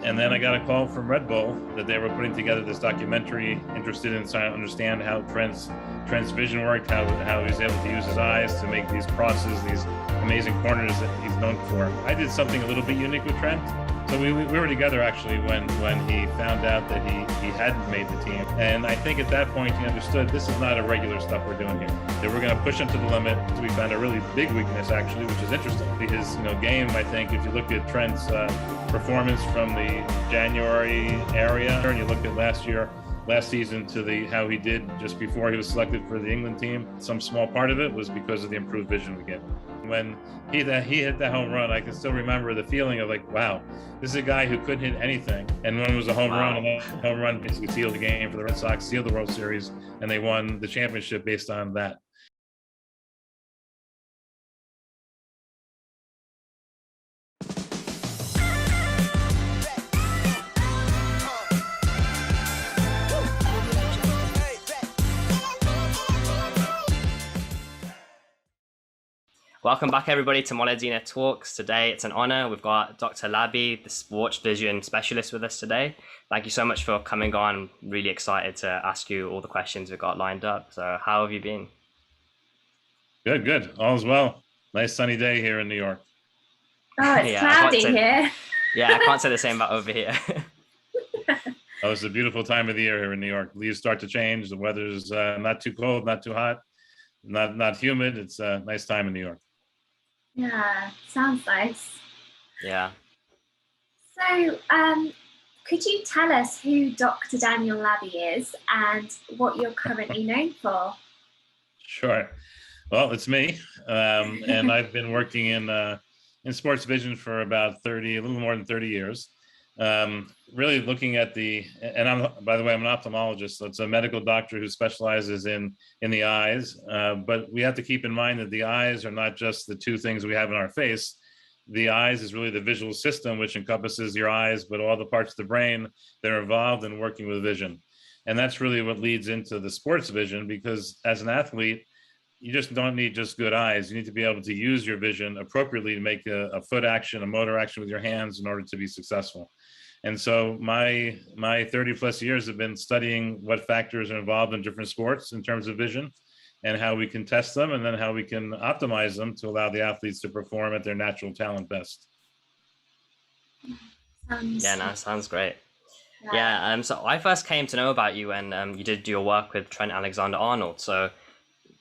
And then I got a call from Red Bull that they were putting together this documentary, interested in trying to understand how Trent's vision worked, how he was able to use his eyes to make these crosses, these amazing corners that he's known for. I did something a little bit unique with Trent. So we were together actually when he found out that he hadn't made the team. And I think at that point he understood this is not a regular stuff we're doing here. That we're going to push him to the limit. So we found a really big weakness actually, which is interesting. His game, I think, if you look at Trent's performance from the January area, and you look at last season to how he did just before he was selected for the England team, some small part of it was because of the improved vision we get. When he hit that home run, I can still remember the feeling of like, wow, this is a guy who couldn't hit anything. And one was a home run, and that home run basically sealed the game for the Red Sox, sealed the World Series, and they won the championship based on that. Welcome back, everybody, to Moledina Talks. Today, it's an honor. We've got Dr. Laby, the sports vision specialist, with us today. Thank you so much for coming on. Really excited to ask you all the questions we've got lined up. So how have you been? Good. All's well. Nice sunny day here in New York. Oh, it's cloudy here. Yeah, I can't say the same about over here. Oh, it's a beautiful time of the year here in New York. Leaves start to change. The weather's not too cold, not too hot, not humid. It's a nice time in New York. Yeah, sounds nice. Yeah. So, could you tell us who Dr. Daniel Laby is and what you're currently known for? Sure. Well, it's me, and I've been working in sports vision for about a little more than 30 years. Really looking at by the way, I'm an ophthalmologist, so it's a medical doctor who specializes in the eyes. But we have to keep in mind that the eyes are not just the two things we have in our face. The eyes is really the visual system, which encompasses your eyes, but all the parts of the brain that are involved in working with vision. And that's really what leads into the sports vision, because as an athlete, you just don't need just good eyes. You need to be able to use your vision appropriately to make a foot action, a motor action with your hands in order to be successful. And so my 30 plus years have been studying what factors are involved in different sports in terms of vision and how we can test them and then how we can optimize them to allow the athletes to perform at their natural talent best. Sounds great. Yeah. So I first came to know about you when you did your work with Trent Alexander-Arnold. So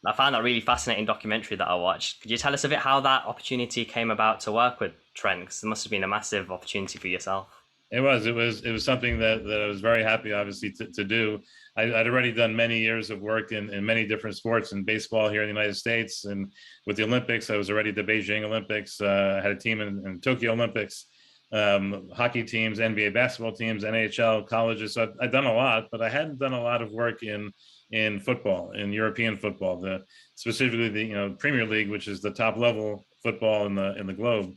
I found that really fascinating documentary that I watched. Could you tell us a bit how that opportunity came about to work with Trent? Because it must have been a massive opportunity for yourself. It was something that I was very happy, obviously, to do. I'd already done many years of work in many different sports, in baseball here in the United States, and with the Olympics. I was already at the Beijing Olympics. I had a team in Tokyo Olympics, hockey teams, NBA basketball teams, NHL, colleges. So I'd done a lot, but I hadn't done a lot of work in football, in European football, specifically the Premier League, which is the top level football in the globe.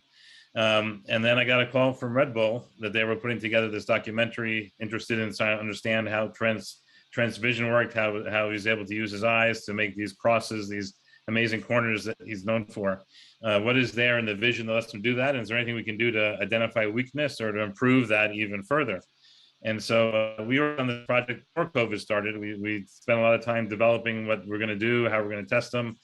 And then I got a call from Red Bull that they were putting together this documentary, interested in trying to understand how Trent's vision worked, how he was able to use his eyes to make these crosses, these amazing corners that he's known for. What is there in the vision that lets him do that? And is there anything we can do to identify weakness or to improve that even further? And so we were on the project before COVID started. We spent a lot of time developing what we're going to do, how we're going to test them.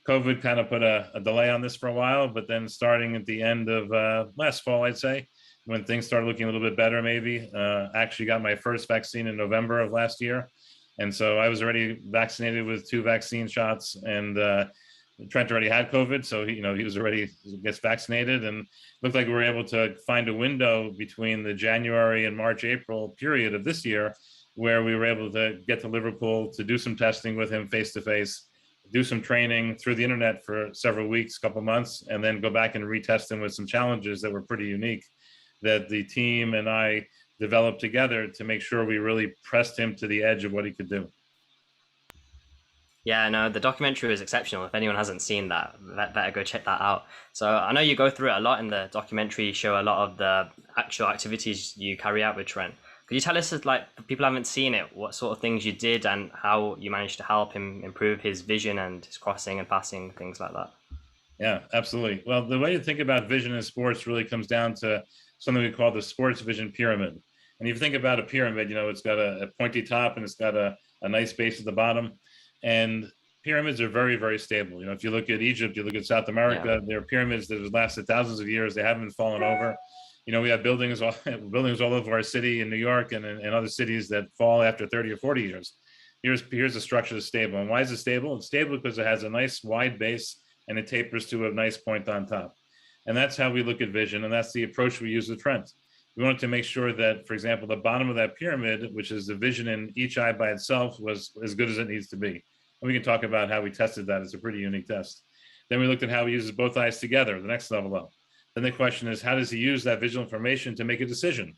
COVID kind of put a delay on this for a while, but then starting at the end of last fall, I'd say, when things started looking a little bit better, maybe, actually got my first vaccine in November of last year. And so I was already vaccinated with 2 vaccine shots, and Trent already had COVID. So he was already gets vaccinated, and looked like we were able to find a window between the January and March, April period of this year, where we were able to get to Liverpool to do some testing with him face to face, do some training through the internet for several weeks, couple months, and then go back and retest him with some challenges that were pretty unique that the team and I developed together to make sure we really pressed him to the edge of what he could do. Yeah, no, the documentary was exceptional. If anyone hasn't seen that, better go check that out. So I know you go through it a lot in the documentary, show a lot of the actual activities you carry out with Trent. Could you tell us, like, if people haven't seen it, what sort of things you did and how you managed to help him improve his vision and his crossing and passing, things like that? Yeah, absolutely. Well, the way to think about vision in sports really comes down to something we call the sports vision pyramid. And if you think about a pyramid, it's got a pointy top and it's got a nice base at the bottom. And pyramids are very, very stable. If you look at Egypt, you look at South Yeah. America, there are pyramids that have lasted thousands of years. They haven't fallen over. We have buildings all over our city in New York and in other cities that fall after 30 or 40 years. Here's a structure that's stable. And why is it stable? It's stable because it has a nice wide base and it tapers to a nice point on top. And that's how we look at vision. And that's the approach we use with Trent. We wanted to make sure that, for example, the bottom of that pyramid, which is the vision in each eye by itself, was as good as it needs to be. And we can talk about how we tested that. It's a pretty unique test. Then we looked at how he uses both eyes together, the next level up. Then the question is, how does he use that visual information to make a decision?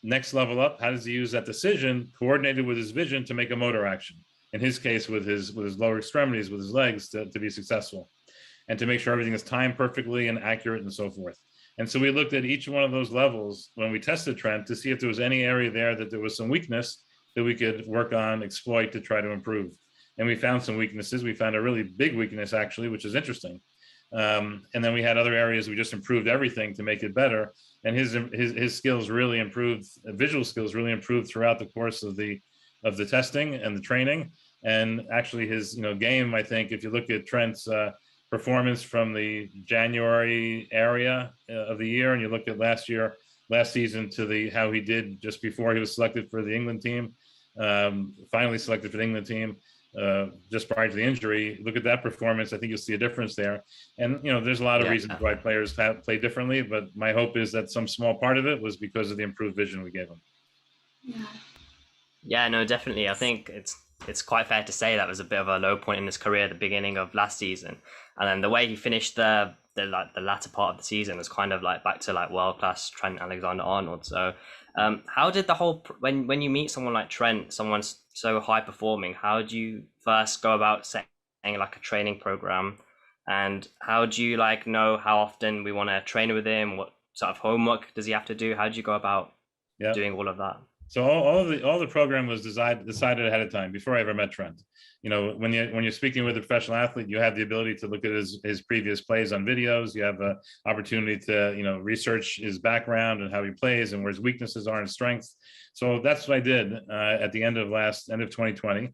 Next level up, how does he use that decision coordinated with his vision to make a motor action? In his case, with his lower extremities, with his legs, to be successful, and to make sure everything is timed perfectly and accurate and so forth. And so we looked at each one of those levels when we tested Trent to see if there was any area there that there was some weakness that we could work on, exploit to try to improve. And we found some weaknesses. We found a really big weakness, actually, which is interesting. And then we had other areas we just improved everything to make it better. And his skills really improved, visual skills really improved throughout the course of the testing and the training. And actually his game, I think, if you look at Trent's performance from the January area of the year, and you look at last season to how he did just before he was selected for the England team, finally selected for the England team, just prior to the injury. Look at that performance. I think you'll see a difference there. And there's a lot of reasons why players play differently, but my hope is that some small part of it was because of the improved vision we gave them. Yeah, no, definitely. I think it's quite fair to say that was a bit of a low point in his career at the beginning of last season, and then the way he finished the latter part of the season was kind of like back to like world class Trent Alexander-Arnold. So how did the whole when you meet someone like Trent, someone so high performing, how do you first go about setting like a training program, and how do you know how often we want to train with him? What sort of homework does he have to do? How do you go about doing all of that? So all the program was decided ahead of time before I ever met Trent. When you're speaking with a professional athlete, you have the ability to look at his previous plays on videos. You have an opportunity to research his background and how he plays and where his weaknesses are and strengths. So that's what I did at the end of 2020.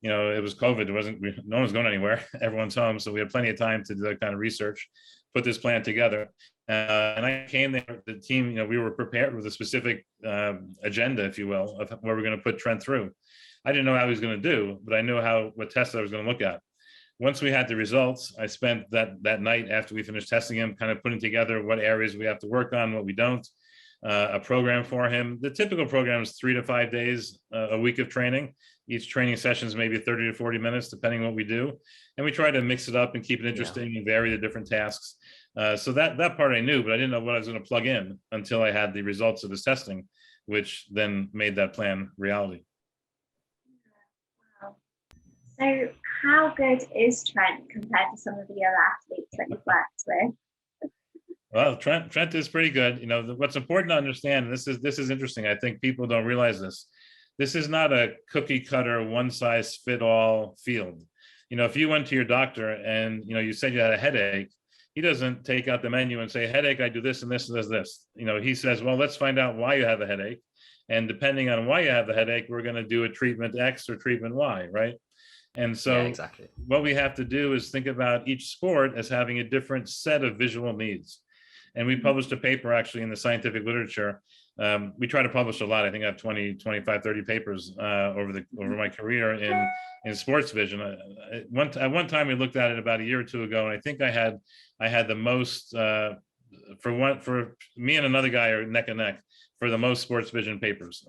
It was COVID. No one was going anywhere. Everyone's home, so we had plenty of time to do that kind of research, put this plan together. And I came there, the team, we were prepared with a specific agenda, if you will, of where we're going to put Trent through. I didn't know how he was going to do, but I knew what tests I was going to look at. Once we had the results, I spent that night after we finished testing him, kind of putting together what areas we have to work on, what we don't, a program for him. The typical program is 3 to 5 days a week of training. Each training session is maybe 30 to 40 minutes, depending on what we do. And we try to mix it up and keep it interesting and vary the different tasks. So that part I knew, but I didn't know what I was going to plug in until I had the results of this testing, which then made that plan reality. Wow. So how good is Trent compared to some of the other athletes that you've worked with? Well, Trent is pretty good. What's important to understand, and this is interesting, I think people don't realize this. This is not a cookie cutter, one size fit all field. If you went to your doctor and you said you had a headache, he doesn't take out the menu and say, headache, I do this and this and this. He says, well, let's find out why you have a headache. And depending on why you have the headache, we're going to do a treatment X or treatment Y, right? And so exactly. What we have to do is think about each sport as having a different set of visual needs. And we published a paper actually in the scientific literature. We try to publish a lot. I think I have 20, 25, 30 papers over my career in sports vision. At one time we looked at it about a year or two ago, and I think I had the most for me and another guy are neck and neck for the most sports vision papers.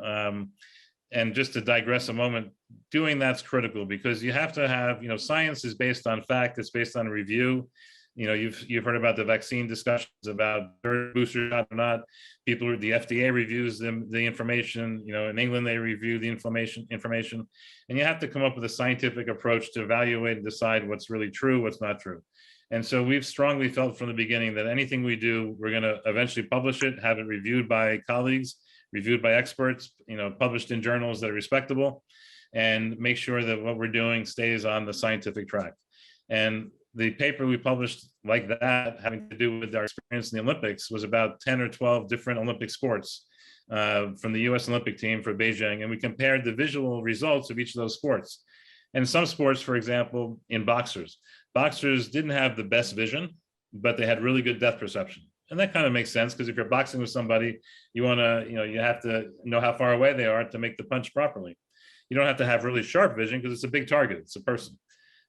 And just to digress a moment, doing that's critical because you have to have, science is based on fact, it's based on review. You've heard about the vaccine discussions about booster shot or not. The FDA reviews the information. In England they review the information, and you have to come up with a scientific approach to evaluate and decide what's really true, what's not true. And so we've strongly felt from the beginning that anything we do, we're going to eventually publish it, have it reviewed by colleagues, reviewed by experts, published in journals that are respectable, and make sure that what we're doing stays on the scientific track. And The paper we published like that, having to do with our experience in the Olympics, was about 10 or 12 different Olympic sports from the US Olympic team for Beijing. And we compared the visual results of each of those sports. And some sports, for example, in boxers didn't have the best vision, but they had really good depth perception. And that kind of makes sense, because if you're boxing with somebody, you want to, you have to know how far away they are to make the punch properly. You don't have to have really sharp vision, because it's a big target, it's a person.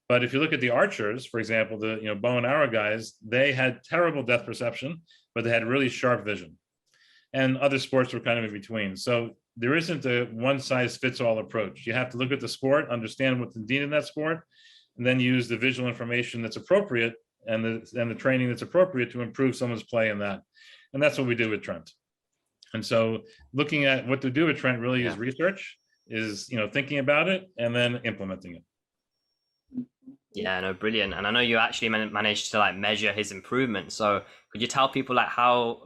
But if you look at the archers, for example, the bow and arrow guys, they had terrible depth perception, but they had really sharp vision. And other sports were kind of in between. So there isn't a one size fits all approach. You have to look at the sport, understand what's needed in that sport, and then use the visual information that's appropriate and the training that's appropriate to improve someone's play in that. And that's what we do with Trent. And so looking at what to do with Trent really is research, is thinking about it and then implementing it. Yeah, no, brilliant. And I know you actually managed to like measure his improvement. So could you tell people how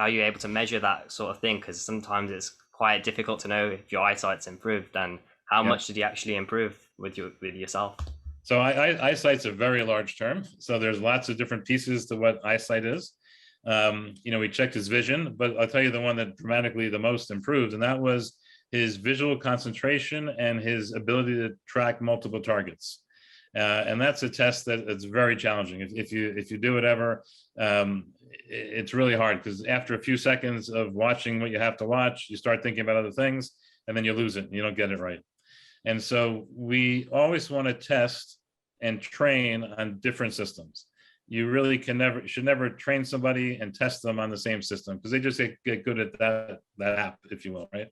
you're able to measure that sort of thing? Because sometimes it's quite difficult to know if your eyesight's improved, and how much did you actually improve with yourself? So eyesight's a very large term. So there's lots of different pieces to what eyesight is. We checked his vision, but I'll tell you the one that dramatically the most improved, and that was his visual concentration and his ability to track multiple targets. And that's a test that's very challenging. If you do it ever, it's really hard, because after a few seconds of watching what you have to watch, you start thinking about other things, and then you lose it and you don't get it right. And so we always want to test and train on different systems. You really should never train somebody and test them on the same system, because they just get good at that app, if you will, right?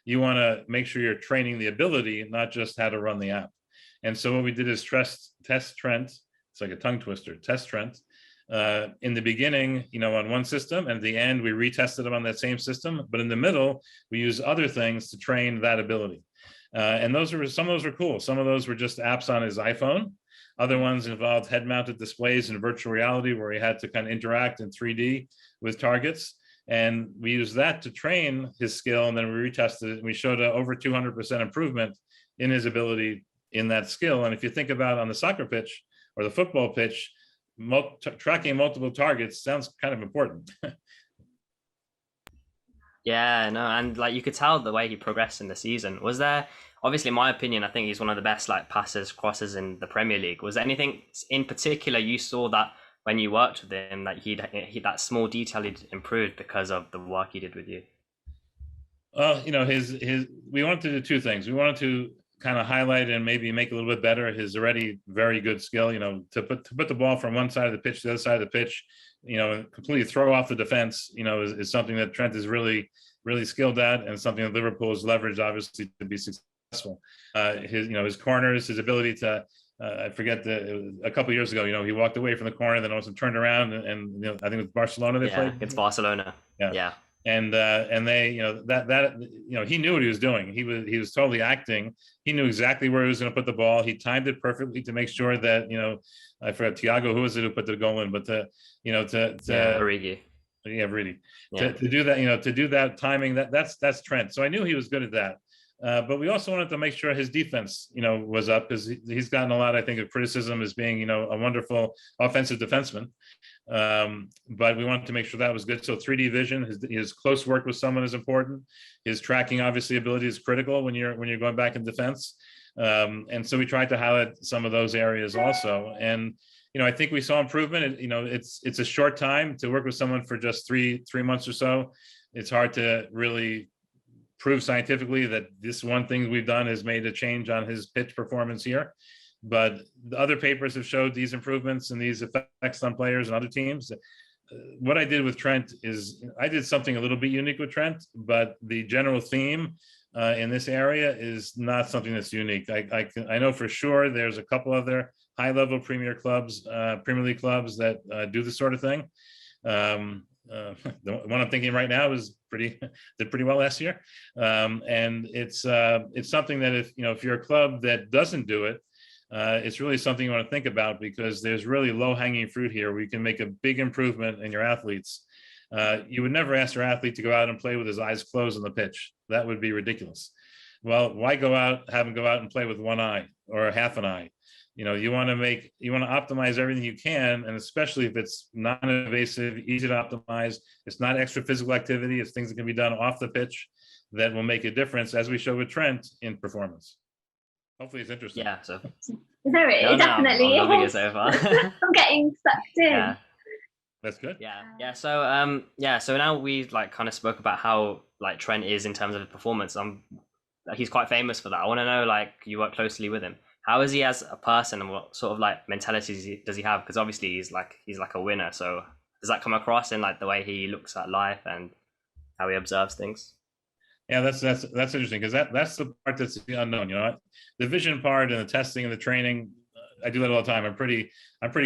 You want to make sure you're training the ability, not just how to run the app. And so what we did is test Trent. It's like a tongue twister. Test Trent in the beginning, on one system, and at the end we retested him on that same system. But in the middle, we use other things to train that ability. And some of those were cool. Some of those were just apps on his iPhone. Other ones involved head-mounted displays in virtual reality, where he had to kind of interact in 3D with targets. And we used that to train his skill, and then we retested it, and we showed over 200% improvement in his ability in that skill. And if you think about on the soccer pitch or the football pitch, tracking multiple targets sounds kind of important. Yeah, no, and like you could tell the way he progressed in the season. Was there, obviously in my opinion, I think he's one of the best passers, crossers in the Premier League. Was there anything in particular you saw that when you worked with him, that he that small detail he'd improved because of the work he did with you? We wanted to do two things. We wanted to kind of highlight and maybe make a little bit better his already very good skill, to put the ball from one side of the pitch to the other side of the pitch, completely throw off the defense, is something that Trent is really, really skilled at, and something that Liverpool has leveraged, obviously, to be successful. His corners, his ability to, I forget a couple of years ago, he walked away from the corner, then also turned around, and I think it was Barcelona they played. It's Barcelona. Yeah. And they, he knew what he was doing. He was totally acting. He knew exactly where he was going to put the ball. He timed it perfectly to make sure that, I forgot Thiago, who was it who put the goal in, but Origi. Yeah, really. Yeah. To do that, to do that timing, that's Trent. So I knew he was good at that. But we also wanted to make sure his defense, was up, because he's gotten a lot, I think, of criticism as being, a wonderful offensive defenseman. But we wanted to make sure that was good. So 3D vision, his close work with someone is important. His tracking, obviously, ability is critical when you're going back in defense. And so we tried to highlight some of those areas also. And I think we saw improvement. It's a short time to work with someone for just three months or so. It's hard to really prove scientifically that this one thing we've done has made a change on his pitch performance here. But the other papers have showed these improvements and these effects on players and other teams. What I did with Trent is I did something a little bit unique with Trent, but the general theme in this area is not something that's unique. I know for sure there's a couple other high-level Premier League clubs that do this sort of thing. The one I'm thinking right now did pretty well last year, and it's something that if you're a club that doesn't do it, it's really something you want to think about, because there's really low-hanging fruit here where you can make a big improvement in your athletes. You would never ask your athlete to go out and play with his eyes closed on the pitch. That would be ridiculous. Well, why have him go out and play with one eye or half an eye? You want to optimize everything you can, and especially if it's non-invasive, easy to optimize. It's not extra physical activity. It's things that can be done off the pitch that will make a difference, as we show with Trent, in performance. Hopefully, it's interesting. Yeah. So there it definitely I'm loving it is. so far. I'm getting sucked in. Yeah. That's good. Yeah. So now we've like kind of spoke about how like Trent is in terms of performance. He's quite famous for that. I want to know, like, you work closely with him. How is he as a person, and what sort of like mentality does he have? Because obviously he's like a winner. So does that come across in like the way he looks at life and how he observes things? Yeah, that's interesting, because that's the part that's the unknown. The vision part and the testing and the training, I do that all the time. I'm pretty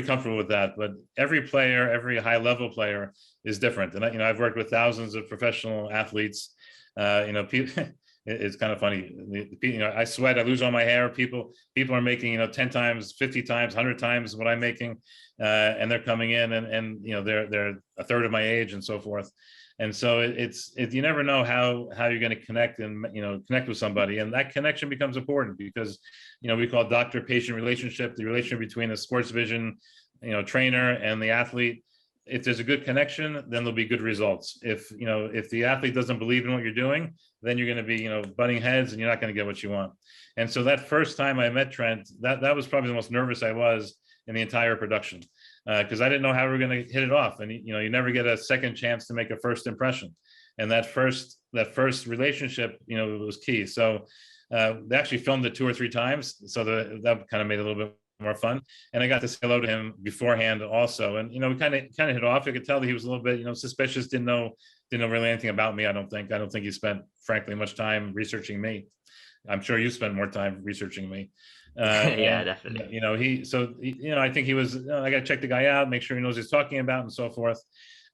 comfortable with that. But every player, every high level player is different. And I've worked with thousands of professional athletes. It's kind of funny. I sweat, I lose all my hair. People are making 10 times, 50 times, 100 times what I'm making, and they're coming in and they're a third of my age and so forth. And so you never know how you're going to connect and connect with somebody, and that connection becomes important, because we call it doctor-patient relationship, the relationship between the sports vision trainer and the athlete. If there's a good connection, then there'll be good results. If the athlete doesn't believe in what you're doing, then you're going to be butting heads, and you're not going to get what you want. And so that first time I met Trent, that was probably the most nervous I was in the entire production, because I didn't know how we were going to hit it off. And you never get a second chance to make a first impression, and that first relationship was key. So they actually filmed it 2 or 3 times, so that kind of made it a little bit more fun. And I got to say hello to him beforehand also, and we kind of hit off. I could tell that he was a little bit suspicious, didn't know really anything about me. I don't think he spent frankly much time researching me. I'm sure you spent more time researching me. Yeah, definitely. I think he was, I got to check the guy out, make sure he knows what he's talking about, and so forth.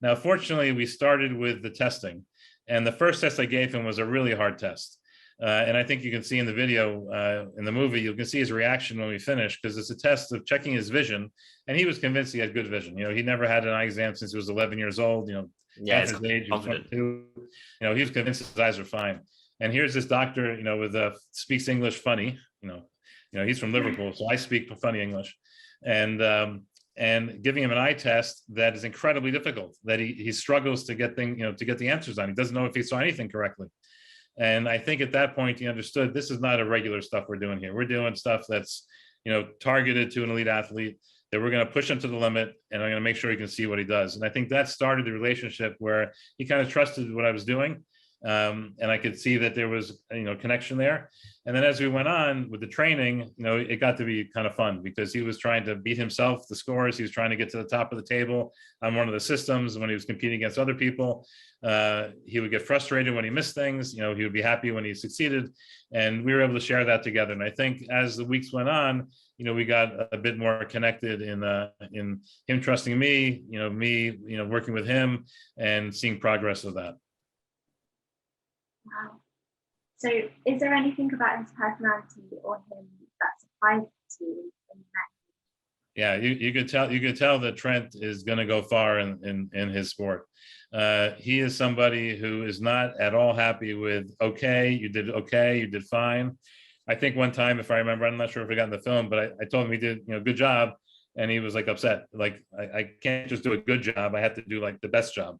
Now, fortunately, we started with the testing, and the first test I gave him was a really hard test. And I think you can see in the video, in the movie, you can see his reaction when we finished, because it's a test of checking his vision, and he was convinced he had good vision. He never had an eye exam since he was 11 years old. Yeah, at his age, he was 22. He was convinced his eyes were fine. And here's this doctor, with speaks English funny. He's from Liverpool, so I speak funny English, and giving him an eye test that is incredibly difficult, that he struggles to get to get the answers on. He doesn't know if he saw anything correctly. And I think at that point he understood this is not a regular stuff we're doing here. We're doing stuff that's targeted to an elite athlete, that we're going to push him to the limit, and I'm going to make sure he can see what he does. And I think that started the relationship where he kind of trusted what I was doing. And I could see that there was connection there. And then as we went on with the training, it got to be kind of fun, because he was trying to beat himself, the scores. He was trying to get to the top of the table on one of the systems. When he was competing against other people, he would get frustrated when he missed things. He would be happy when he succeeded, and we were able to share that together. And I think as the weeks went on, we got a bit more connected in him trusting me, me working with him and seeing progress of that. Wow. So is there anything about his personality or him that surprised you when you met him? Yeah, you could tell that Trent is going to go far in his sport. He is somebody who is not at all happy with you did fine. I think one time, if I remember, I'm not sure if we got in the film, but I told him he did good job, and he was like upset. Like, I can't just do a good job, I have to do like the best job.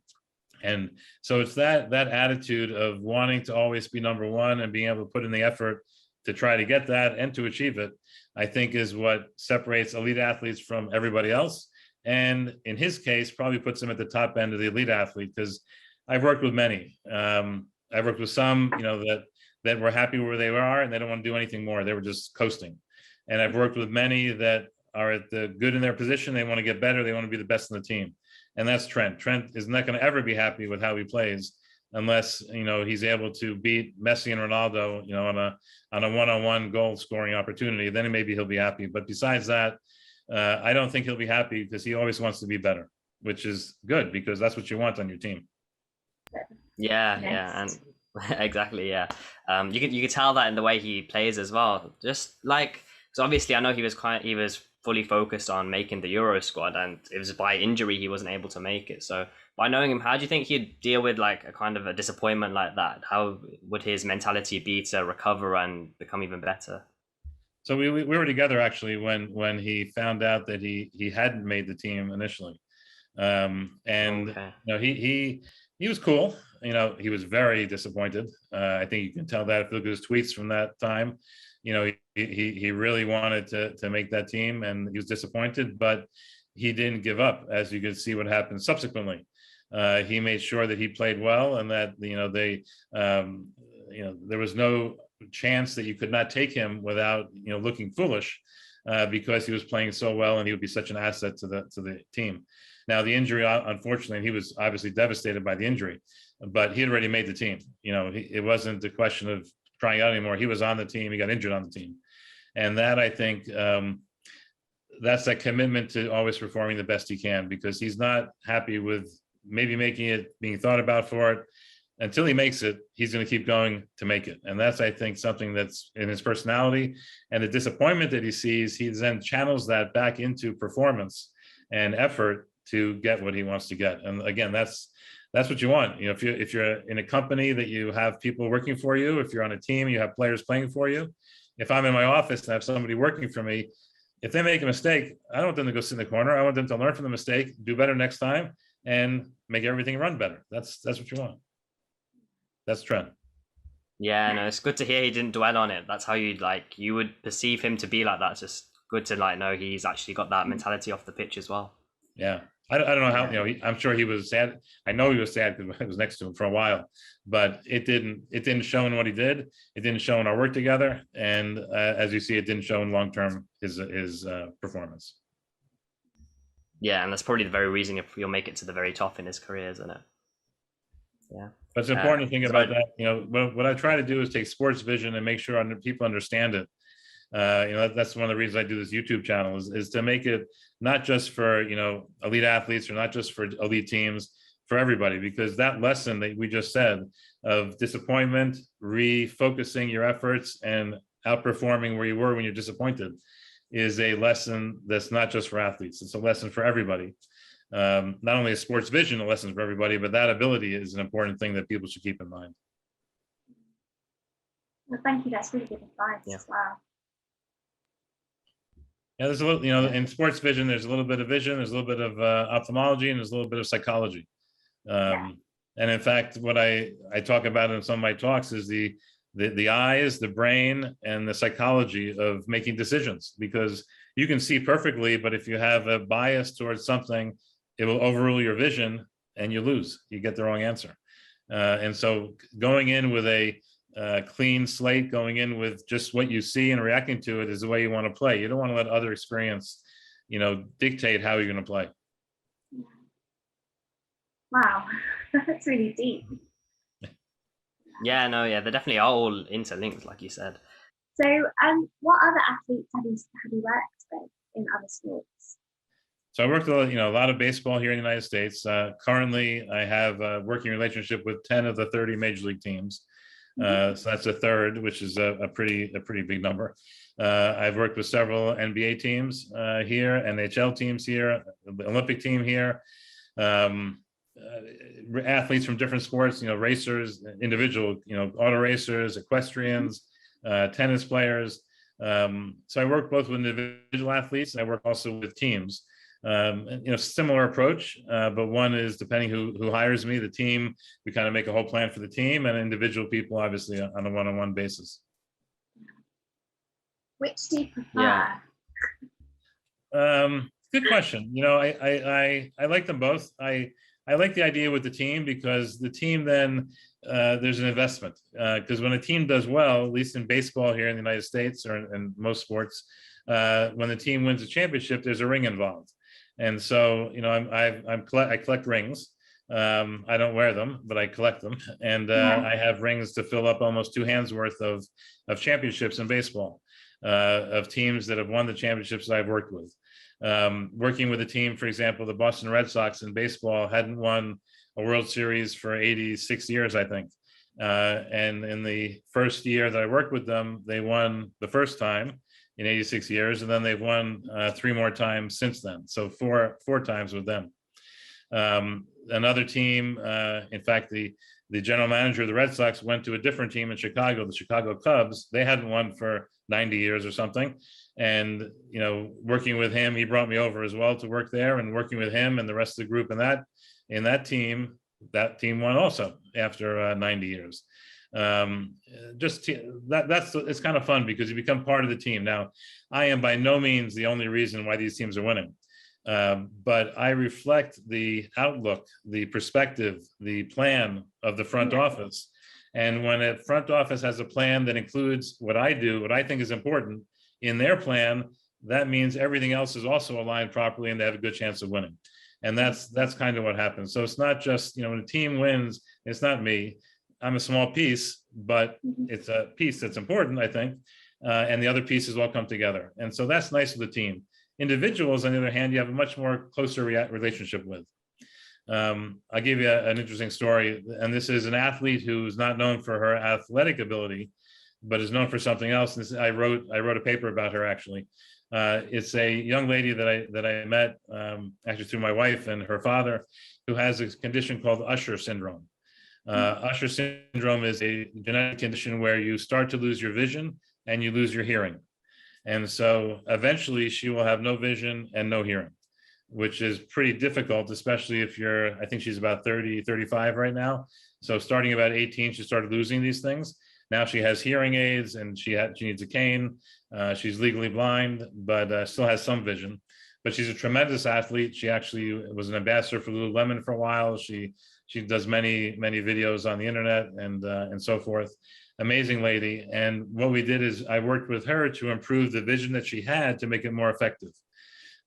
And so it's that attitude of wanting to always be number one and being able to put in the effort to try to get that and to achieve it, I think is what separates elite athletes from everybody else. And in his case, probably puts him at the top end of the elite athlete, because I've worked with many. I've worked with some, that were happy where they are and they don't want to do anything more. They were just coasting. And I've worked with many that are at the good in their position. They want to get better. They want to be the best in the team. And that's Trent. Trent is not going to ever be happy with how he plays unless he's able to beat Messi and Ronaldo, on a one-on-one goal scoring opportunity. Then maybe he'll be happy. But besides that, I don't think he'll be happy, because he always wants to be better, which is good, because that's what you want on your team. Yeah, and exactly, yeah. You could tell that in the way he plays as well. Just like, so obviously I know he was fully focused on making the Euro squad, and it was by injury he wasn't able to make it. So by knowing him, how do you think he'd deal with like a kind of a disappointment like that? How would his mentality be to recover and become even better? So we were together actually when he found out that he hadn't made the team initially. And Okay. you know, he was cool. You know, he was very disappointed. I think you can tell that if you look at his tweets from that time. You know, he really wanted to make that team, and he was disappointed, but he didn't give up, as you can see what happened subsequently. He made sure that he played well, and that there was no chance that you could not take him without looking foolish, because he was playing so well, and he would be such an asset to the team. Now the injury, unfortunately, he was obviously devastated by the injury, but he had already made the team. It wasn't a question of trying out anymore. He was on the team. He got injured on the team, and that, I think, that's that commitment to always performing the best he can, because he's not happy with maybe making it, being thought about for it. Until he makes it, he's going to keep going to make it. And that's, I think, something that's in his personality. And the disappointment that he sees, he then channels that back into performance and effort to get what he wants to get. And again, that's what you want. If you're in a company that you have people working for you, if you're on a team, you have players playing for you. If I'm in my office and I have somebody working for me, if they make a mistake, I don't want them to go sit in the corner. I want them to learn from the mistake, do better next time, and make everything run better. That's what you want. That's Trent. Yeah, no, it's good to hear he didn't dwell on it. That's how you would perceive him to be like that. It's just good to know he's actually got that mentality off the pitch as well. Yeah. I don't know how, I'm sure he was sad. I know he was sad because I was next to him for a while, but it didn't show in what he did. It didn't show in our work together. And as you see, it didn't show in long-term his performance. Yeah. And that's probably the very reason if you'll make it to the very top in his career, isn't it? Yeah. But it's important to think about that. What I try to do is take sports vision and make sure people understand it. That's one of the reasons I do this YouTube channel is to make it not just for elite athletes, or not just for elite teams, for everybody, because that lesson that we just said of disappointment, refocusing your efforts, and outperforming where you were when you're disappointed is a lesson that's not just for athletes. It's a lesson for everybody. Not only a sports vision, a lesson for everybody, but that ability is an important thing that people should keep in mind. Well, thank you. That's really good advice as well. Yeah, there's a little, in sports vision, there's a little bit of vision, there's a little bit of ophthalmology, and there's a little bit of psychology. And in fact, what I talk about in some of my talks is the eyes, the brain, and the psychology of making decisions, because you can see perfectly, but if you have a bias towards something, it will overrule your vision and you lose. You get the wrong answer. And so going in with a clean slate, going in with just what you see and reacting to it is the way you want to play. You don't want to let other experience, dictate how you're going to play. Wow, that's really deep. Yeah, no, yeah, they definitely are all interlinked, like you said. So, what other athletes have you worked with in other sports? So I worked with a lot of baseball here in the United States. Currently, I have a working relationship with 10 of the 30 major league teams. So that's a third, which is a pretty big number. I've worked with several NBA teams here, NHL teams here, the Olympic team here, athletes from different sports, racers, individual, auto racers, equestrians, tennis players. So I work both with individual athletes, and I work also with teams. Similar approach, but one is depending who hires me, the team, we kind of make a whole plan for the team, and individual people, obviously, on a one-on-one basis. Which do you prefer? Good question. I like them both. I like the idea with the team, because the team then there's an investment, because when a team does well, at least in baseball here in the United States, or in most sports, when the team wins a championship, there's a ring involved. And so, I collect rings. I don't wear them, but I collect them. And I have rings to fill up almost 2 hands worth of championships in baseball, of teams that have won the championships that I've worked with. Working with a team, for example, the Boston Red Sox in baseball hadn't won a World Series for 86 years, I think. And in the first year that I worked with them, they won the first time in 86 years, and then they've won 3 more times since then. So four times with them. Another team, in fact, the the general manager of the Red Sox went to a different team in Chicago, the Chicago Cubs. They hadn't won for 90 years or something. And, you know, working with him, he brought me over as well to work there, and working with him and the rest of the group in that team won also after 90 years. It's kind of fun because you become part of the team. Now, I am by no means the only reason why these teams are winning. But I reflect the outlook, the perspective, the plan of the front office. And when a front office has a plan that includes what I do, what I think is important in their plan, that means everything else is also aligned properly and they have a good chance of winning. And that's kind of what happens. So it's not just, you know, when a team wins, it's not me. I'm a small piece, but it's a piece that's important, I think. And the other pieces all come together. And so that's nice with the team. Individuals, on the other hand, you have a much more closer relationship with. I'll give you an interesting story. And this is an athlete who's not known for her athletic ability, but is known for something else. And I wrote a paper about her, actually. It's a young lady that I met actually through my wife and her father, who has a condition called Usher syndrome. Usher syndrome is a genetic condition where you start to lose your vision and you lose your hearing. And so eventually she will have no vision and no hearing, which is pretty difficult, especially if I think she's about 30, 35 right now. So starting about 18, she started losing these things. Now she has hearing aids and she needs a cane. She's legally blind, but still has some vision. But she's a tremendous athlete. She actually was an ambassador for Lululemon for a while. She does many videos on the internet and so forth. Amazing lady. And what we did is I worked with her to improve the vision that she had to make it more effective.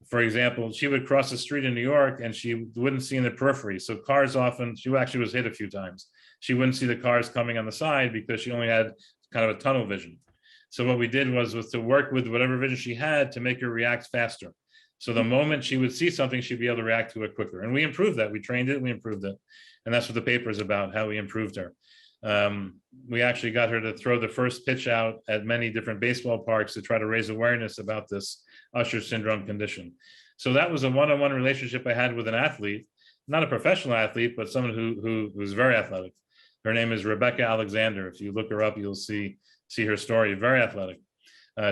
For example, she would cross the street in New York and she wouldn't see in the periphery. So cars often, she actually was hit a few times. She wouldn't see the cars coming on the side because she only had kind of a tunnel vision. So what we did was to work with whatever vision she had to make her react faster. So the moment she would see something, she'd be able to react to it quicker. And we improved that. We trained it, we improved it. And that's what the paper is about, how we improved her. We actually got her to throw the first pitch out at many different baseball parks to try to raise awareness about this Usher syndrome condition. So that was a one-on-one relationship I had with an athlete, not a professional athlete, but someone who was very athletic. Her name is Rebecca Alexander. If you look her up, you'll see her story. Very athletic.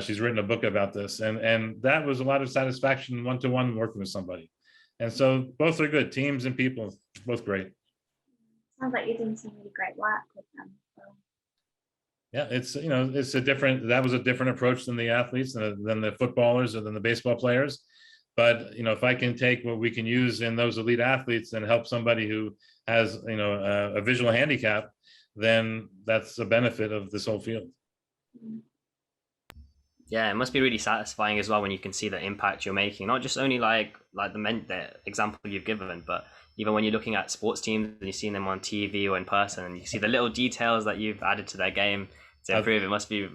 She's written a book about this, and that was a lot of satisfaction one-to-one working with somebody. And so both are good, teams and people, both great. Sounds like you're doing some really great work with them. Yeah, that was a different approach than the athletes, than the footballers or than the baseball players. But, if I can take what we can use in those elite athletes and help somebody who has, a visual handicap, then that's a benefit of this whole field. Yeah, it must be really satisfying as well when you can see the impact you're making, not just only like the example you've given, but even when you're looking at sports teams and you're seeing them on TV or in person and you see the little details that you've added to their game to improve. It must be a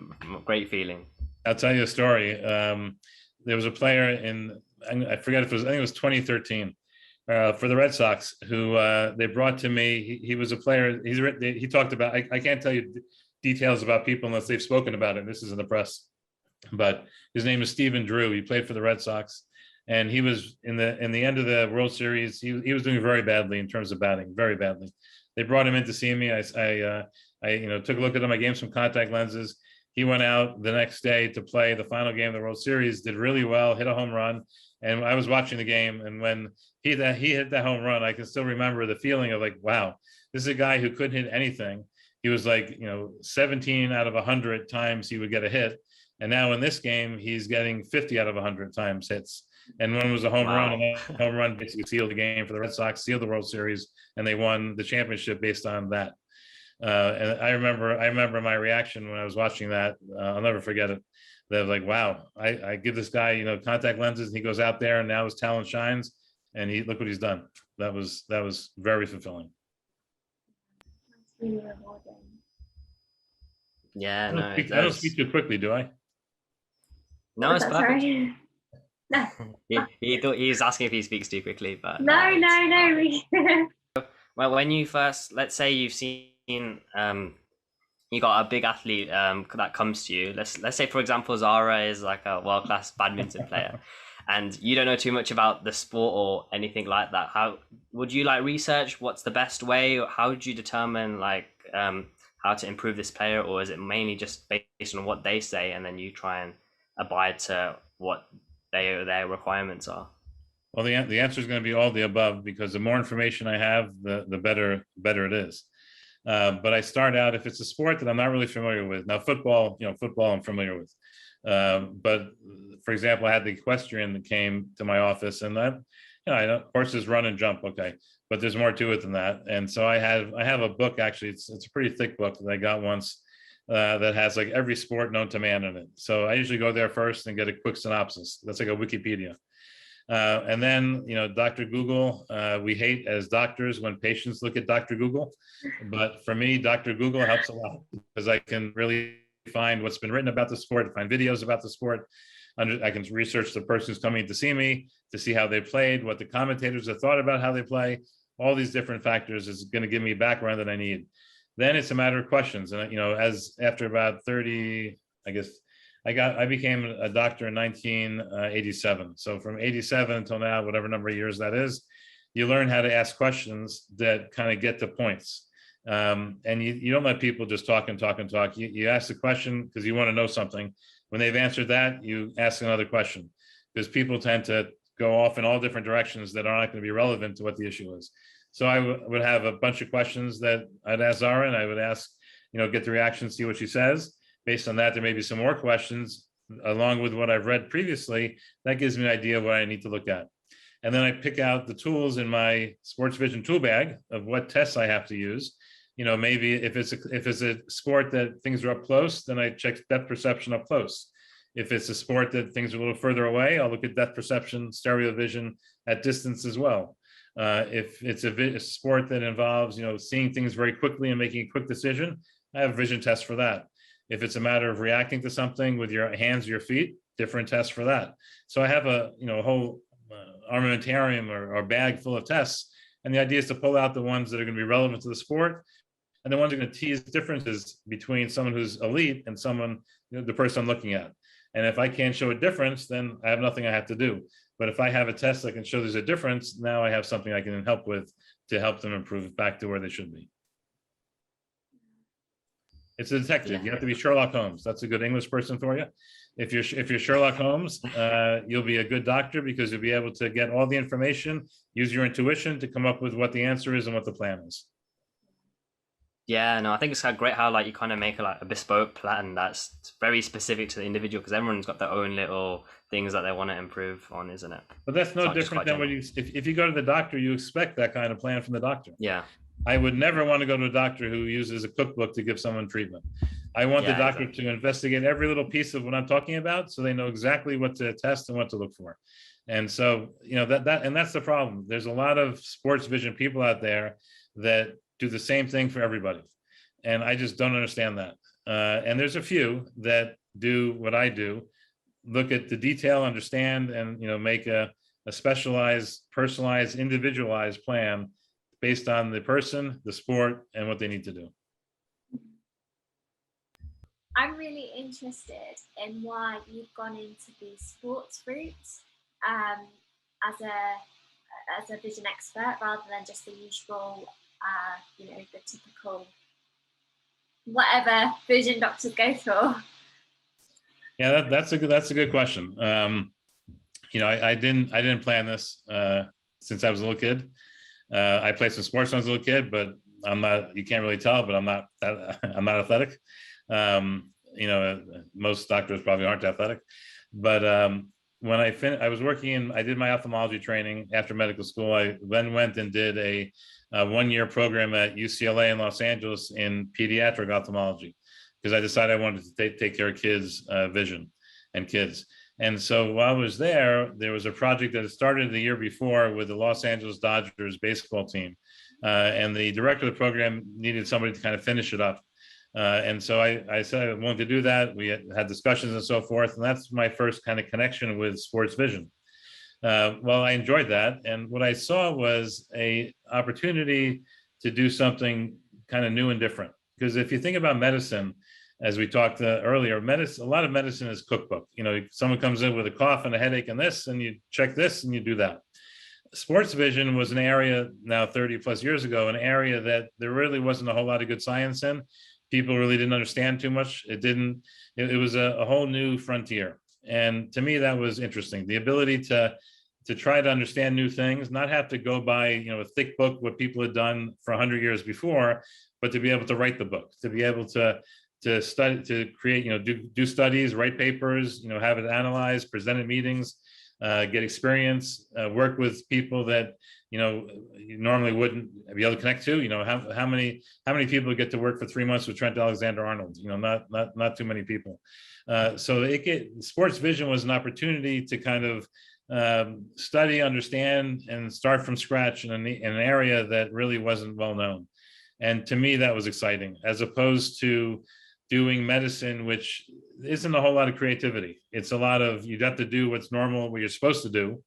great feeling. I'll tell you a story. There was a player I forget if it was, I think it was 2013 for the Red Sox who they brought to me. He was a player. He talked about, I can't tell you details about people unless they've spoken about it. This is in the press, but his name is Stephen Drew. He played for the Red Sox. And he was in the end of the World Series. He was doing very badly in terms of batting, very badly. They brought him in to see me. I took a look at him. I gave him some contact lenses. He went out the next day to play the final game of the World Series. Did really well. Hit a home run. And I was watching the game. And when he hit that home run, I can still remember the feeling of like, wow, this is a guy who couldn't hit anything. He was like, 17 out of 100 times he would get a hit. And now in this game, he's getting 50 out of 100 times hits. And one was a home run, and that home run basically sealed the game for the Red Sox, sealed the World Series, and they won the championship based on that. And I remember my reaction when I was watching that. I'll never forget it. That was like, wow, I give this guy, contact lenses, and he goes out there, and now his talent shines, and look what he's done. That was very fulfilling. That's really rewarding. Yeah, I don't speak too quickly, do I? No, it's perfect. Sorry. No. He thought he was asking if he speaks too quickly, but no. Well, when you first, let's say you've seen, you got a big athlete that comes to you. Let's say, for example, Zahra is like a world-class badminton player, and you don't know too much about the sport or anything like that. How would you like research what's the best way, or how would you determine like how to improve this player, or is it mainly just based on what they say and then you try and abide to what their requirements are? Well, the answer is going to be all the above, because the more information I have, the better it is. But I start out, if it's a sport that I'm not really familiar with. Now, football I'm familiar with. But for example, I had the equestrian that came to my office, and that, I know horses run and jump, okay, but there's more to it than that. And so I have a book, actually, it's a pretty thick book that I got once, that has like every sport known to man in it. So I usually go there first and get a quick synopsis. That's like a Wikipedia. And then, Dr. Google, we hate as doctors when patients look at Dr. Google, but for me, Dr. Google helps a lot, because I can really find what's been written about the sport, find videos about the sport. I can research the person who's coming to see me to see how they played, what the commentators have thought about how they play. All these different factors is going to give me background that I need. Then it's a matter of questions. And, as after about 30, I guess, I became a doctor in 1987. So from 87 until now, whatever number of years that is, you learn how to ask questions that kind of get to points. And you don't let people just talk and talk and talk. You ask the question because you want to know something. When they've answered that, you ask another question, because people tend to go off in all different directions that are not going to be relevant to what the issue is. So I would have a bunch of questions that I'd ask Zahra, and I would ask, get the reaction, see what she says. Based on that, there may be some more questions along with what I've read previously. That gives me an idea of what I need to look at. And then I pick out the tools in my sports vision tool bag of what tests I have to use. Maybe if it's a sport that things are up close, then I check depth perception up close. If it's a sport that things are a little further away, I'll look at depth perception, stereo vision at distance as well. If it's a sport that involves, seeing things very quickly and making a quick decision, I have vision tests for that. If it's a matter of reacting to something with your hands or your feet, different tests for that. So I have a whole armamentarium or bag full of tests, and the idea is to pull out the ones that are going to be relevant to the sport, and the ones that are going to tease differences between someone who's elite and someone, the person I'm looking at. And if I can't show a difference, then I have nothing I have to do. But if I have a test that can show there's a difference, now I have something I can help with to help them improve back to where they should be. It's a detective. Yeah. You have to be Sherlock Holmes. That's a good English person for you. If you're Sherlock Holmes, you'll be a good doctor, because you'll be able to get all the information, use your intuition to come up with what the answer is and what the plan is. Yeah, no, I think it's great how you kind of make a bespoke plan that's very specific to the individual, because everyone's got their own little things that they want to improve on, isn't it? But that's no different than when if you go to the doctor, you expect that kind of plan from the doctor. Yeah. I would never want to go to a doctor who uses a cookbook to give someone treatment. I want the doctor to investigate every little piece of what I'm talking about, so they know exactly what to test and what to look for. And so, that's the problem. There's a lot of sports vision people out there that do the same thing for everybody. And I just don't understand that. And there's a few that do what I do, look at the detail, understand, and, make a specialized, personalized, individualized plan based on the person, the sport, and what they need to do. I'm really interested in why you've gone into the sports route as a vision expert, rather than just the usual, the typical whatever vision doctors go for. Yeah, that's a good question. I didn't plan this since I was a little kid. I played some sports when I was a little kid, but I'm not. You can't really tell, but I'm not athletic. Most doctors probably aren't athletic. But when I was working I did my ophthalmology training after medical school. I then went and did a 1-year program at UCLA in Los Angeles in pediatric ophthalmology, because I decided I wanted to take care of kids' vision and kids. And so while I was there was a project that had started the year before with the Los Angeles Dodgers baseball team. And the director of the program needed somebody to kind of finish it up. And so I said I wanted to do that. We had discussions and so forth. And that's my first kind of connection with sports vision. Well, I enjoyed that. And what I saw was a opportunity to do something kind of new and different. Because if you think about medicine, as we talked earlier, medicine, a lot of medicine is cookbook. Someone comes in with a cough and a headache and this, and you check this and you do that. Sports vision was an area now 30 plus years ago, an area that there really wasn't a whole lot of good science in. People really didn't understand too much. It was a whole new frontier. And to me, that was interesting. The ability to try to understand new things, not have to go by, a thick book, what people had done for 100 years before, but to be able to write the book, to be able to study, to create, do studies, write papers, have it analyzed, present at meetings, get experience, work with people that you normally wouldn't be able to connect to. How many people get to work for 3 months with Trent Alexander-Arnold? Not too many people. So sports vision was an opportunity to kind of study, understand, and start from scratch in an area that really wasn't well known. And to me, that was exciting, as opposed to doing medicine, which isn't a whole lot of creativity. It's a lot of, you'd have to do what's normal, what you're supposed to do.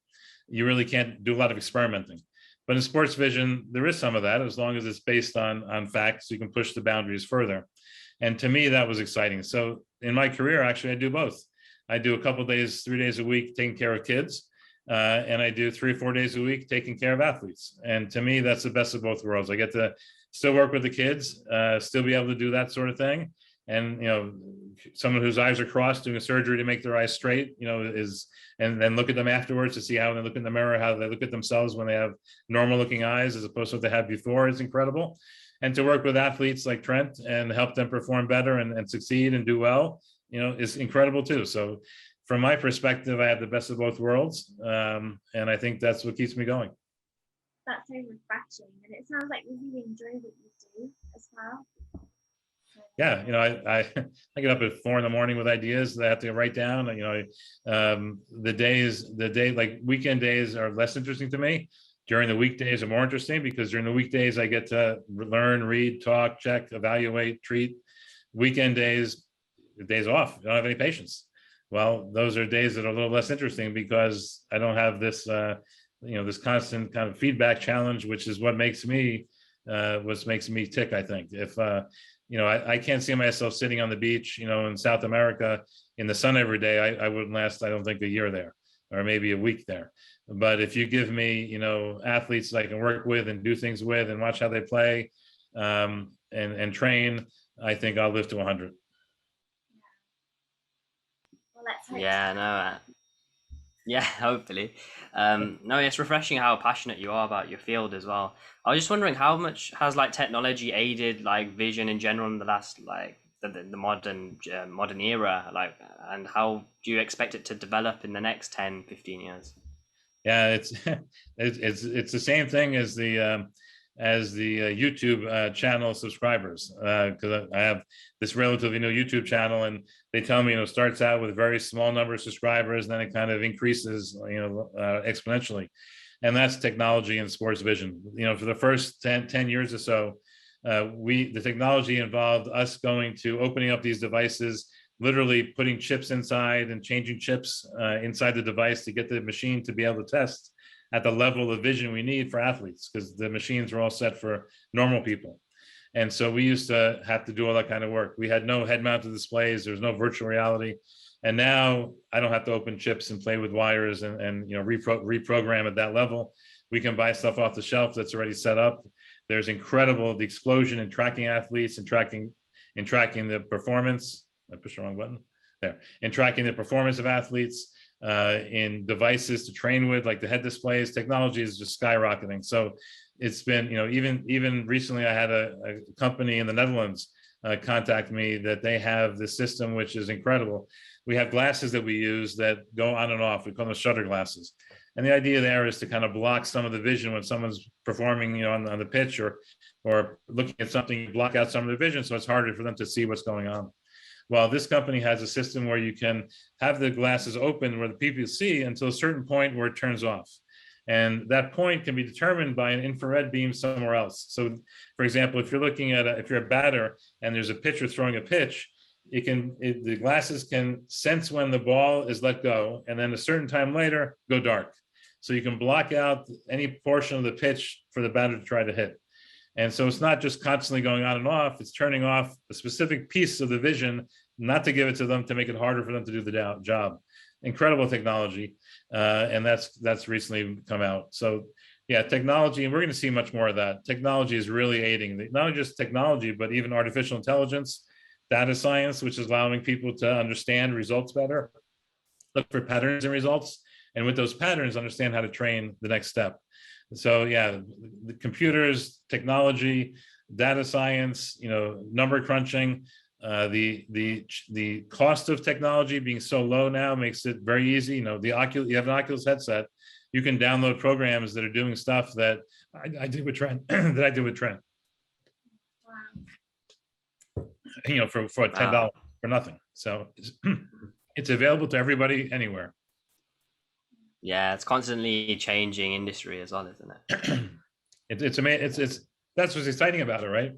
You really can't do a lot of experimenting. But in sports vision, there is some of that, as long as it's based on facts, you can push the boundaries further. And to me, that was exciting. So in my career, actually, I do both. I do a couple of days, 3 days a week, taking care of kids. And I do 3 or 4 days a week, taking care of athletes. And to me, that's the best of both worlds. I get to still work with the kids, still be able to do that sort of thing. And someone whose eyes are crossed doing a surgery to make their eyes straight, and then look at them afterwards to see how they look in the mirror, how they look at themselves when they have normal looking eyes as opposed to what they had before, is incredible. And to work with athletes like Trent and help them perform better and succeed and do well, is incredible too. So from my perspective, I have the best of both worlds, and I think that's what keeps me going. That's so refreshing, and it sounds like you really enjoy what you do as well. Yeah, I get up at 4 a.m. with ideas that I have to write down. Like weekend days are less interesting to me. During the weekdays are more interesting, because during the weekdays I get to learn, read, talk, check, evaluate, treat. Weekend days, the days off, I don't have any patience. Well, those are days that are a little less interesting, because I don't have this, this constant kind of feedback challenge, which is what makes me tick. I think if I can't see myself sitting on the beach, in South America in the sun every day. I wouldn't last, I don't think, a year there, or maybe a week there. But if you give me, athletes that I can work with and do things with and watch how they play, and train, I think I'll live to 100. Well, let's hope. Yeah, no. Yeah, hopefully. No, it's refreshing how passionate you are about your field as well. I was just wondering, how much has technology aided vision in general in the last the modern era, and how do you expect it to develop in the next 10, 15 years? Yeah, it's it's the same thing as the YouTube channel subscribers, because I have this relatively new YouTube channel, and they tell me, starts out with a very small number of subscribers, and then it kind of increases, exponentially. And that's technology and sports vision. For the first 10 years or so, the technology involved us opening up these devices, literally putting chips inside and changing chips inside the device to get the machine to be able to test at the level of vision we need for athletes, because the machines were all set for normal people. And so we used to have to do all that kind of work. We had no head-mounted displays. There was no virtual reality. And now I don't have to open chips and play with wires and reprogram at that level. We can buy stuff off the shelf that's already set up. There's the explosion in tracking athletes and tracking the performance. I pushed the wrong button there. And tracking the performance of athletes in devices to train with, like the head displays. Technology is just skyrocketing. So it's been, even recently I had a company in the Netherlands contact me that they have this system, which is incredible. We have glasses that we use that go on and off. We call them shutter glasses. And the idea there is to kind of block some of the vision when someone's performing, on the pitch or looking at something, you block out some of the vision, so it's harder for them to see what's going on. Well, this company has a system where you can have the glasses open where the people see until a certain point where it turns off. And that point can be determined by an infrared beam somewhere else. So, for example, if you're looking at if you're a batter and there's a pitcher throwing a pitch, the glasses can sense when the ball is let go, and then a certain time later go dark. So you can block out any portion of the pitch for the batter to try to hit. And so it's not just constantly going on and off, it's turning off a specific piece of the vision, not to give it to them, to make it harder for them to do the job. Incredible technology. And that's recently come out. So yeah, technology, and we're going to see much more of that. Technology is really aiding, not only just technology, but even artificial intelligence, data science, which is allowing people to understand results better, look for patterns and results, and with those patterns, understand how to train the next step. So yeah, the computers, technology, data science, number crunching, the cost of technology being so low now makes it very easy. You have an Oculus headset, you can download programs that are doing stuff that I did with Trent, that I did with Trent. Wow. For $10 for nothing. So it's available to everybody anywhere. Yeah, it's constantly changing industry as well, isn't it? It's amazing. That's what's exciting about it, right?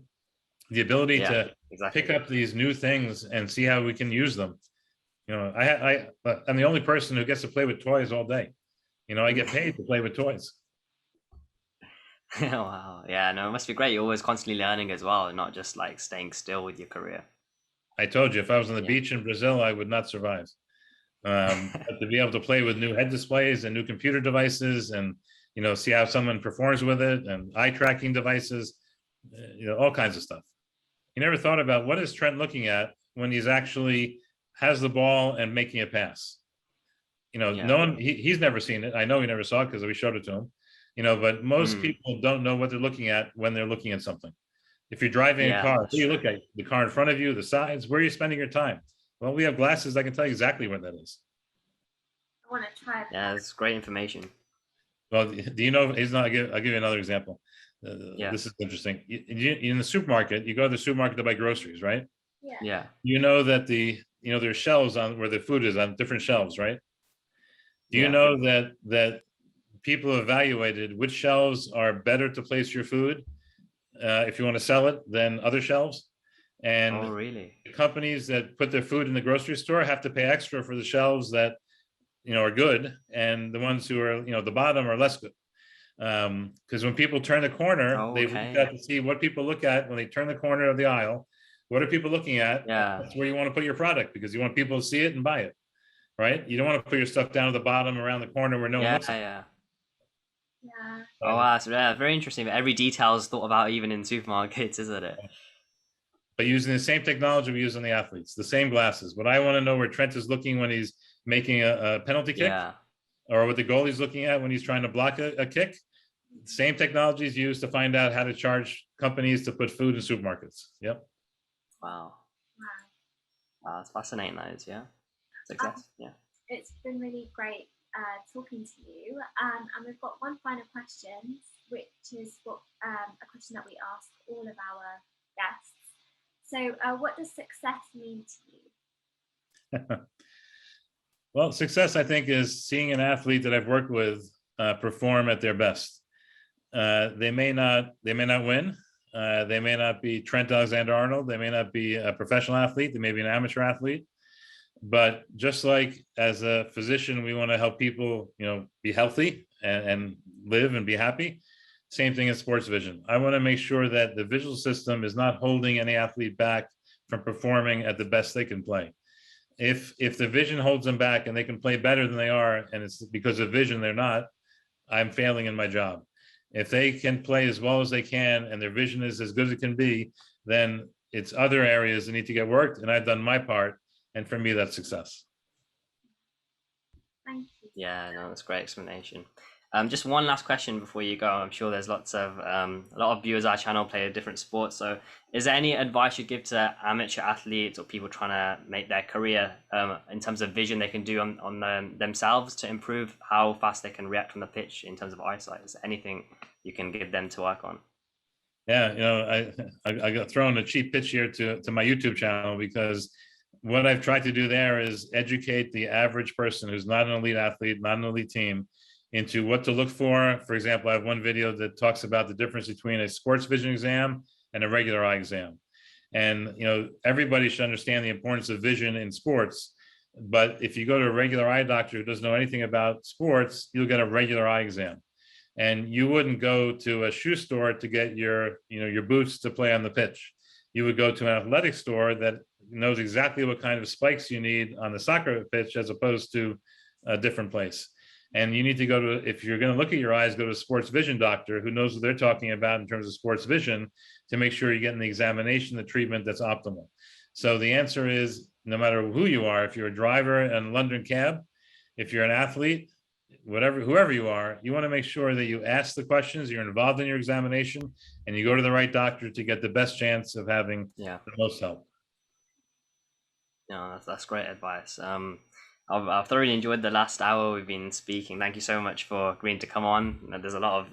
The ability to pick up these new things and see how we can use them. I'm the only person who gets to play with toys all day. I get paid to play with toys. Wow. Yeah, no, it must be great. You're always constantly learning as well, and not just like staying still with your career. I told you, if I was on the beach in Brazil, I would not survive. But to be able to play with new head displays and new computer devices, and see how someone performs with it, and eye tracking devices, all kinds of stuff. You never thought about what is Trent looking at when he's actually has the ball and making a pass. No one, he's never seen it. I know he never saw it because we showed it to him. But most people don't know what they're looking at when they're looking at something. If you're driving a car, what do you look at? The car in front of you, the sides, where are you spending your time? Well, we have glasses that can tell you exactly what that is. I want to try that. Yeah, it's great information. Well, do you know, I'll give you another example. This is interesting. In the supermarket, you go to the supermarket to buy groceries, right? Yeah. That there's shelves on where the food is on different shelves, right? Do you know that people evaluated which shelves are better to place your food if you want to sell it than other shelves? And really? Companies that put their food in the grocery store have to pay extra for the shelves that are good, and the ones who are the bottom are less good. Because when people turn the corner, they look to see what people look at when they turn the corner of the aisle. What are people looking at? That's where you want to put your product, because you want people to see it and buy it, right? You don't want to put your stuff down at the bottom around the corner where no one looks at it. Yeah. Oh, wow, so very interesting. Every detail is thought about even in supermarkets, isn't it? But using the same technology we use on the athletes, the same glasses. But I want to know where Trent is looking when he's making a penalty kick, or what the goalie's looking at when he's trying to block a kick. Same technology is used to find out how to charge companies to put food in supermarkets. Yep. Wow, it's fascinating. That is, success. It's been really great talking to you, and we've got one final question, which is a question that we ask all of our guests. So, what does success mean to you? Well, success, I think, is seeing an athlete that I've worked with perform at their best. They may not win. They may not be Trent Alexander-Arnold. They may not be a professional athlete. They may be an amateur athlete. But just like as a physician, we want to help people, be healthy and live and be happy. Same thing in sports vision. I want to make sure that the visual system is not holding any athlete back from performing at the best they can play. If the vision holds them back and they can play better than they are, and it's because of vision they're not, I'm failing in my job. If they can play as well as they can and their vision is as good as it can be, then it's other areas that need to get worked, and I've done my part. And for me, that's success. Thank you. Yeah, no, that's a great explanation. Just one last question before you go. I'm sure there's a lot of viewers of our channel play different sports. So is there any advice you give to amateur athletes or people trying to make their career in terms of vision they can do on themselves to improve how fast they can react on the pitch in terms of eyesight? Is there anything you can give them to work on? Yeah, I got thrown a cheap pitch here to my YouTube channel, because what I've tried to do there is educate the average person who's not an elite athlete, not an elite team, into what to look for. For example, I have one video that talks about the difference between a sports vision exam and a regular eye exam. And, everybody should understand the importance of vision in sports. But if you go to a regular eye doctor who doesn't know anything about sports, you'll get a regular eye exam. And you wouldn't go to a shoe store to get your boots to play on the pitch. You would go to an athletic store that knows exactly what kind of spikes you need on the soccer pitch, as opposed to a different place. And you need to go to, if you're going to look at your eyes, go to a sports vision doctor who knows what they're talking about in terms of sports vision, to make sure you're getting the examination, the treatment that's optimal. So the answer is, no matter who you are, if you're a driver in a London cab, if you're an athlete, whoever you are, you want to make sure that you ask the questions, you're involved in your examination, and you go to the right doctor to get the best chance of having the most help. No, that's great advice. I've thoroughly enjoyed the last hour we've been speaking. Thank you so much for agreeing to come on. There's a lot of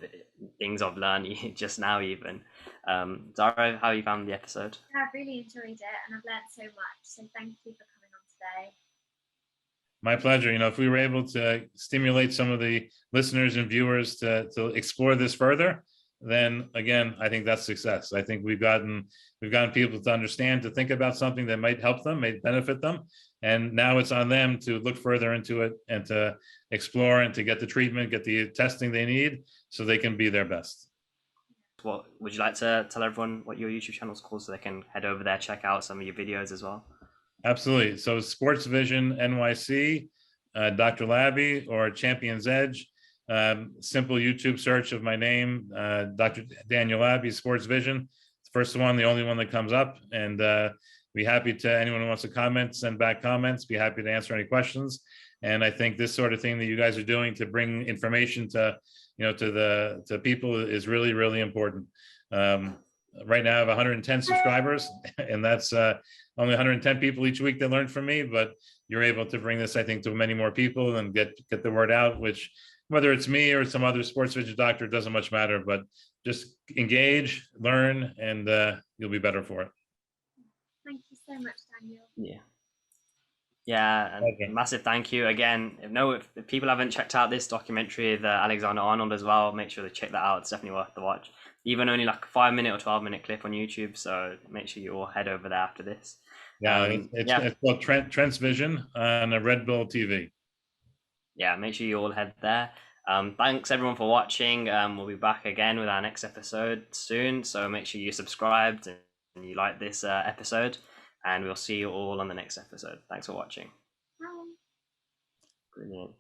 things I've learned just now even. Zahra, how you found the episode? I've really enjoyed it, and I've learned so much. So thank you for coming on today. My pleasure. If we were able to stimulate some of the listeners and viewers to explore this further, then again, I think that's success. I think we've gotten people to understand, to think about something that might help them, may benefit them. And now it's on them to look further into it and to explore and to get the treatment, get the testing they need so they can be their best. What would you like to tell everyone what your YouTube channel is called so they can head over there, check out some of your videos as well? Absolutely. So Sports Vision NYC, Dr. Laby, or Champion's Edge. Simple YouTube search of my name, Dr. Daniel Laby, Sports Vision. First one, the only one that comes up. And be happy to, anyone who wants to comment, send back comments, be happy to answer any questions. And I think this sort of thing that you guys are doing to bring information to, to people is really, really important. Right now I have 110 subscribers, and that's only 110 people each week that learn from me, but you're able to bring this, I think, to many more people and get the word out, which whether it's me or some other sports vision doctor, doesn't much matter, but just engage, learn, and you'll be better for it. Thank you so much, Daniel. Yeah, and massive thank you again. If people haven't checked out this documentary, the Alexander-Arnold as well, make sure to check that out. It's definitely worth the watch. Even only like a 5-minute or 12-minute clip on YouTube, so make sure you all head over there after this. It's called Trent's Vision on a Red Bull TV. Yeah, make sure you all head there. Thanks everyone for watching. We'll be back again with our next episode soon, so make sure you subscribed and you like this episode, and we'll see you all on the next episode. Thanks for watching. Bye. Brilliant.